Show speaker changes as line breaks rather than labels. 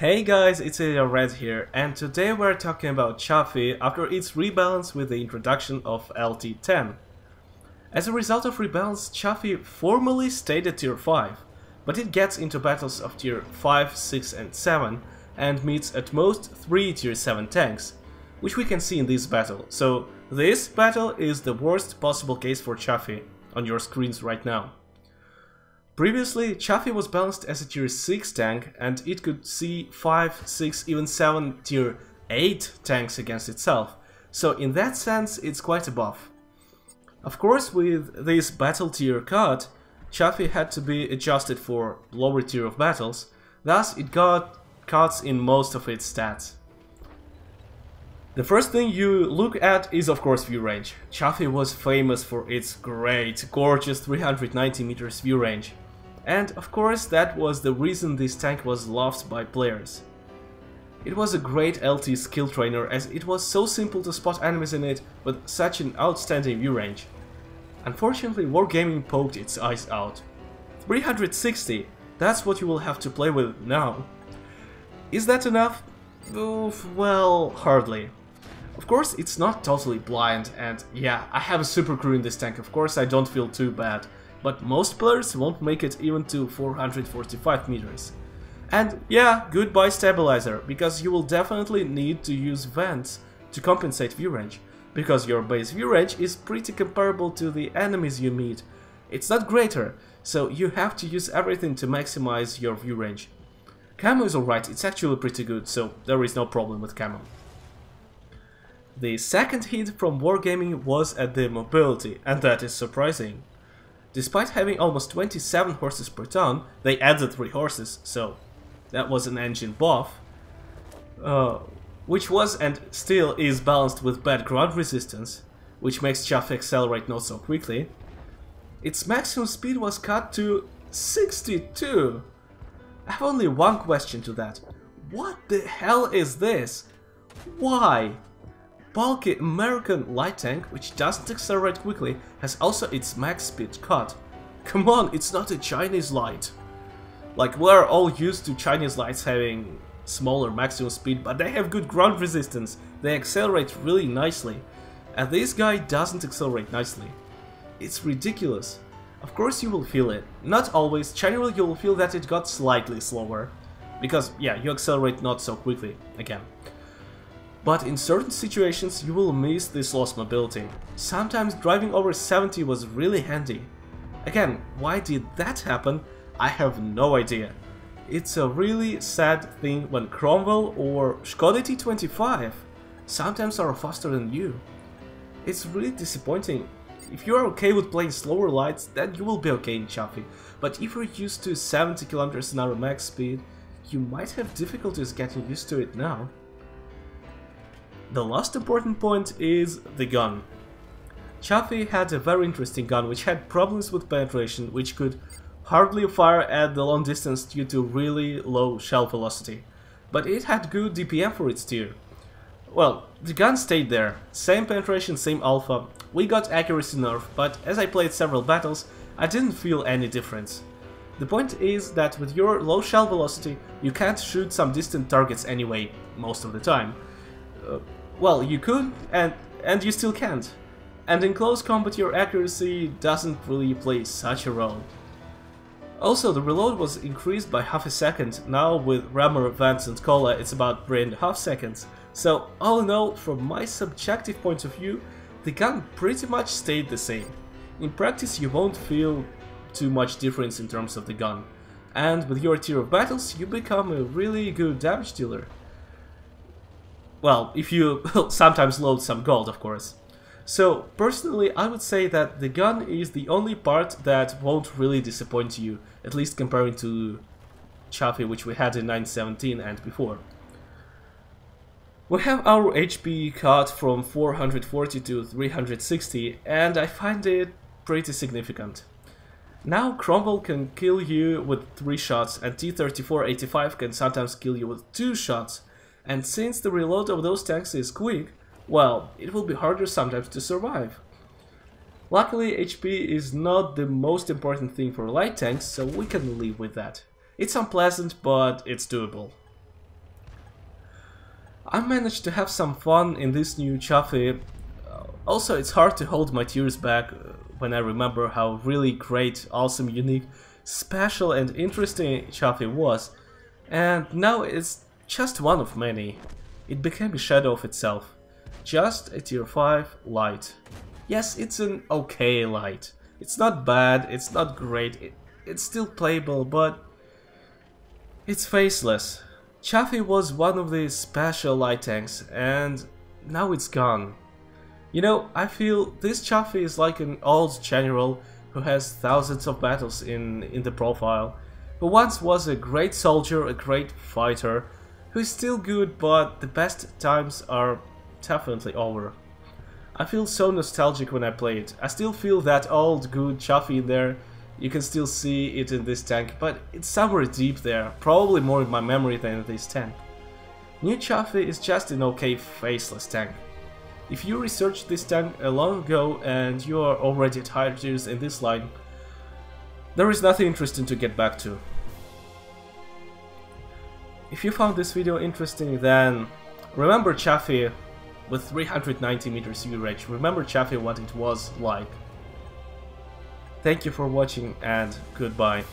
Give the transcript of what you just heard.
Hey guys, it's Red here, and today we're talking about Chaffee after its rebalance with the introduction of LT10. As a result of rebalance, Chaffee formally stayed at tier 5, but it gets into battles of tier 5, 6 and 7 and meets at most 3 tier 7 tanks, which we can see in this battle. So this battle is the worst possible case for Chaffee on your screens right now. Previously, Chaffee was balanced as a tier 6 tank and it could see 5, 6, even 7 tier 8 tanks against itself, so in that sense it's quite a buff. Of course, with this battle tier cut, Chaffee had to be adjusted for lower tier of battles, thus it got cuts in most of its stats. The first thing you look at is of course view range. Chaffee was famous for its great, gorgeous 390 meters view range. And of course that was the reason this tank was loved by players. It was a great LT skill trainer as it was so simple to spot enemies in it with such an outstanding view range. Unfortunately, Wargaming poked its eyes out. 360, that's what you will have to play with now. Is that enough? Well, hardly. Of course it's not totally blind, and yeah, I have a super crew in this tank, of course I don't feel too bad. But most players won't make it even to 445 meters. And yeah, goodbye stabilizer, because you will definitely need to use vents to compensate view range, because your base view range is pretty comparable to the enemies you meet. It's not greater, so you have to use everything to maximize your view range. Camo is alright, it's actually pretty good, so there is no problem with camo. The second hit from Wargaming was at the mobility, and that is surprising. Despite having almost 27 horses per ton, they added 3 horses, so that was an engine buff, which was and still is balanced with bad ground resistance, which makes Chaffee accelerate not so quickly. Its maximum speed was cut to 62. I have only one question to that. What the hell is this? Why? Bulky American light tank, which doesn't accelerate quickly, has also its max speed cut. Come on, it's not a Chinese light. Like, we're all used to Chinese lights having smaller maximum speed, but they have good ground resistance, they accelerate really nicely. And this guy doesn't accelerate nicely. It's ridiculous. Of course you will feel it. Not always, generally you will feel that it got slightly slower. Because, yeah, you accelerate not so quickly, again. But in certain situations you will miss this lost mobility. Sometimes driving over 70 was really handy. Again, why did that happen? I have no idea. It's a really sad thing when Cromwell or Skoda T25 sometimes are faster than you. It's really disappointing. If you are okay with playing slower lights, then you will be okay in Chaffee. But if you're used to 70 km/h max speed, you might have difficulties getting used to it now. The last important point is the gun. Chaffee had a very interesting gun which had problems with penetration, which could hardly fire at the long distance due to really low shell velocity. But it had good DPM for its tier. Well, the gun stayed there, same penetration, same alpha, we got accuracy nerf, but as I played several battles, I didn't feel any difference. The point is that with your low shell velocity, you can't shoot some distant targets anyway, most of the time. Well, you could, and you still can't. And in close combat your accuracy doesn't really play such a role. Also, the reload was increased by half a second, now with rammer, vents and cola it's about 3.5 seconds. So all in all, from my subjective point of view, the gun pretty much stayed the same. In practice you won't feel too much difference in terms of the gun. And with your tier of battles you become a really good damage dealer. Well, if you sometimes load some gold, of course. So, personally, I would say that the gun is the only part that won't really disappoint you, at least comparing to Chaffee, which we had in 917 and before. We have our HP cut from 440 to 360, and I find it pretty significant. Now Cromwell can kill you with 3 shots, and T-34-85 can sometimes kill you with 2 shots. And since the reload of those tanks is quick, well, it will be harder sometimes to survive. Luckily, HP is not the most important thing for light tanks, so we can live with that. It's unpleasant, but it's doable. I managed to have some fun in this new Chaffee. Also, it's hard to hold my tears back when I remember how really great, awesome, unique, special and interesting Chaffee was. And now it's just one of many. It became a shadow of itself. Just a tier 5 light. Yes, it's an okay light. It's not bad, it's not great, it's still playable, but it's faceless. Chaffee was one of the special light tanks, and now it's gone. You know, I feel this Chaffee is like an old general who has thousands of battles in the profile, who once was a great soldier, a great fighter, who is still good, but the best times are definitely over. I feel so nostalgic when I play it. I still feel that old good Chaffee in there. You can still see it in this tank, but it's somewhere deep there, probably more in my memory than in this tank. New Chaffee is just an okay faceless tank. If you researched this tank long ago and you are already at higher tiers in this line, there is nothing interesting to get back to. If you found this video interesting, then remember Chaffee with 390 meters U range. Remember Chaffee what it was like. Thank you for watching and goodbye.